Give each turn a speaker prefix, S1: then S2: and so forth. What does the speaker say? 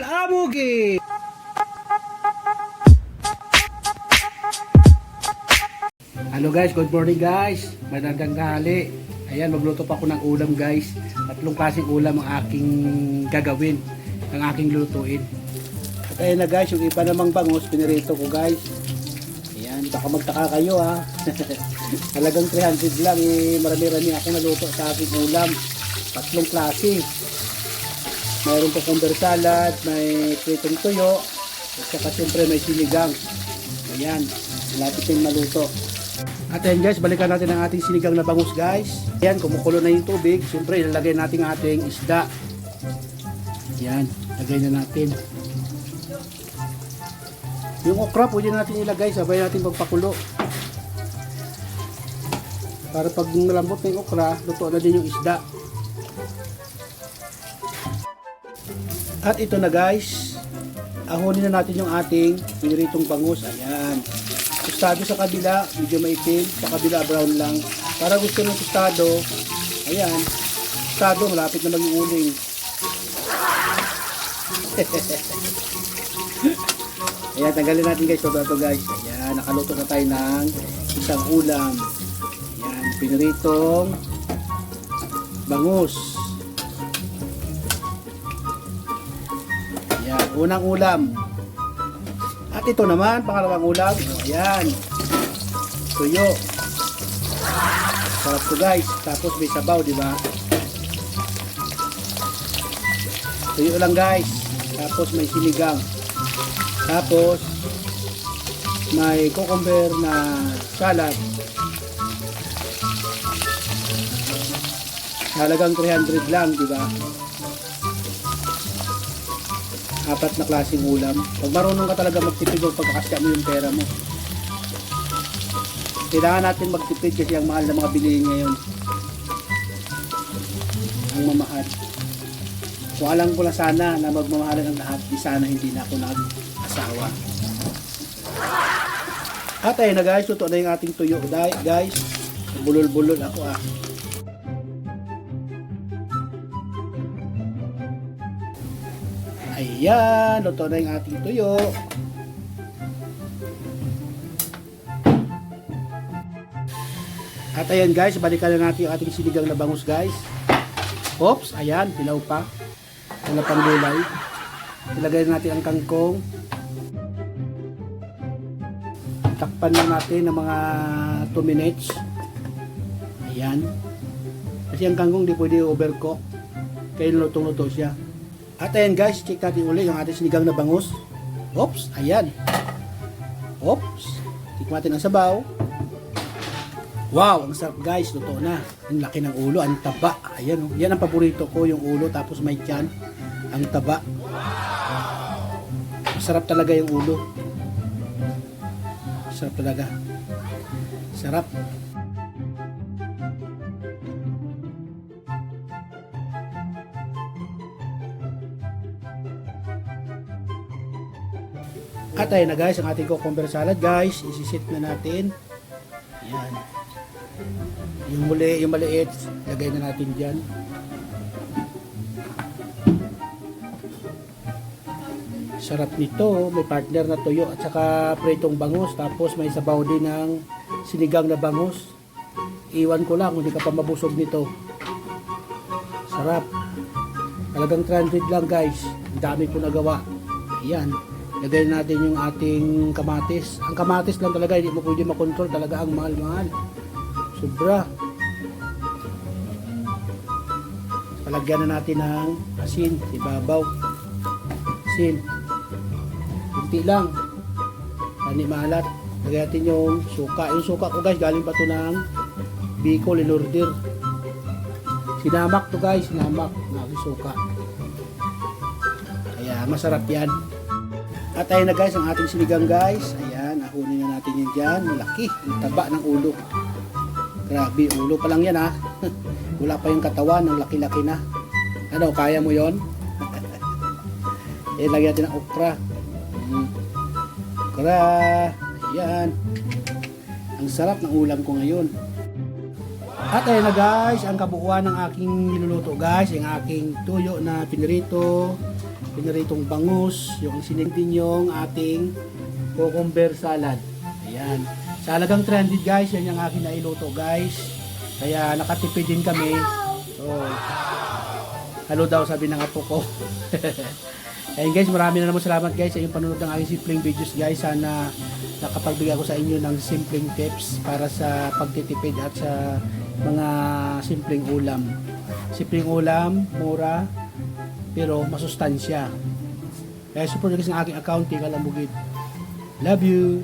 S1: Amugi. Hello guys, good morning guys. Magandang tanghali. Ayan, magluto pa ako ng ulam guys. Tatlong klaseng ulam ang aking gagawin, ang aking lutuin. At ayan na guys, yung iba namang bangus, pinirito ko guys. Ayan, baka magtaka kayo ha. Talagang 300 lang, marami-rami ako naluto sa aking ulam. Tatlong klase. Mayroon pa cucumber salad, may pritong tuyo, at saka siyempre may sinigang. Ayan, malapit yung maluto. At ayan guys, balikan natin ang ating sinigang na bangus guys. Ayan, kumukulo na yung tubig. Siyempre, ilalagay natin ang ating isda. Ayan, lagay na natin. Yung okra, pwede natin ilagay, sabay natin pagpakulo. Para pag malambot na yung okra, luto na din yung isda. At ito na guys, ahonin na natin yung ating piniritong bangus. Ayan. Tostado sa kabila, medyo maitim. Sa kabila, brown lang. Para gusto ng tostado, ayan. Tostado, malapit na maging uling. Ayan, tanggalin natin guys. Ito guys. Ayan, nakaluto na tayo ng isang ulam. Ayan, piniritong bangus. Ayan, unang ulam. At ito naman, pangalawang ulam. Ayan. Tuyo. Sarap to guys. Tapos may sabaw, di ba? Tuyo lang guys. Tapos may sinigang. Tapos may cucumber na salad. Halagang 300 lang, di ba? Apat na klaseng ulam. Pag marunong ka talaga magtipid o pagkakasya mo yung pera mo. Kailangan natin magtipid kasi ang mahal na mga bilihin ngayon. Ang mamahal. So alam ko lang sana na magmamahalan ang lahat. Di sana hindi na ako nag-asawa. At ayun na guys, ito na yung ating tuyo. Guys, bulol-bulol ako ah. Ayan, luto na yung ating tuyo. At ayan guys, balikan na natin yung ating sinigang na bangus guys. Oops, ayan, pilaw pa. Wala pang gulay. Ilagay natin ang kangkong. Takpan lang natin ng mga 2 minutes. Ayan. Kasi ang kangkong di pwede overcook. Kaya lutong-luto siya. At ayan guys, check natin ulit yung ating sinigang na bangus. Oops, ayan. Oops. Tikman natin ang sabaw. Wow, ang sarap guys, luto na. Ang laki ng ulo, ang taba. Ayan, oh. Yan ang paborito ko, yung ulo, tapos may tiyan. Ang taba. Masarap talaga yung ulo. Sarap talaga. Sarap. At ayun na guys, ang ating cucumber salad guys, isisit na natin. Ayan. Yung maliit, lagay na natin dyan. Sarap nito, may partner na tuyo at saka pritong bangus, tapos may sabaw din ng sinigang na bangus. Iwan ko lang, hindi ka pa mabusog nito. Sarap. Talagang 300 lang guys, ang dami ko nagawa. Ayan. Lagay natin yung ating kamatis. Ang kamatis lang talaga, hindi mo pwede makontrol. Talaga ang mahal-mahal. Sobra. Palagyan na natin ng asin. Ibabaw. Asin. Kunti lang. Hindi maalat. Lagyan natin yung suka. Yung suka ko guys, galing pa to ng Bicol in order. Sinamak to guys. Sinamak. Ng suka. Kaya masarap yan. At ayun na guys, ang ating sinigang guys. Ayan, ahunin na natin yan dyan. Malaki, ang taba ng ulo. Grabe, ulo pa lang yan ha. Wala pa yung katawan, ang laki-laki na. Ano, kaya mo yon? Lagyan natin ng okra. Okra. Ayan. Ang sarap ng ulam ko ngayon. At ayun na guys, ang kabuuan ng aking niluluto guys, yung aking tuyo na piniritong bangus, yung sinigtin yung ating cucumber salad. Ayan. Sa halagang 300 guys, yan yung aking nailuto guys. Kaya nakatipid din kami. So, hello daw sabi ng apo ko. Ayun guys, marami na naman salamat guys sa inyong panonood ng aking simpleng videos guys. Sana nakapagbigay ako sa inyo ng simpleng tips para sa pagtitipid at sa mga simpleng ulam. Simpleng ulam, mura, pero masustansya. Kaya support guys ng aking accounting, Kalambugid. Love you!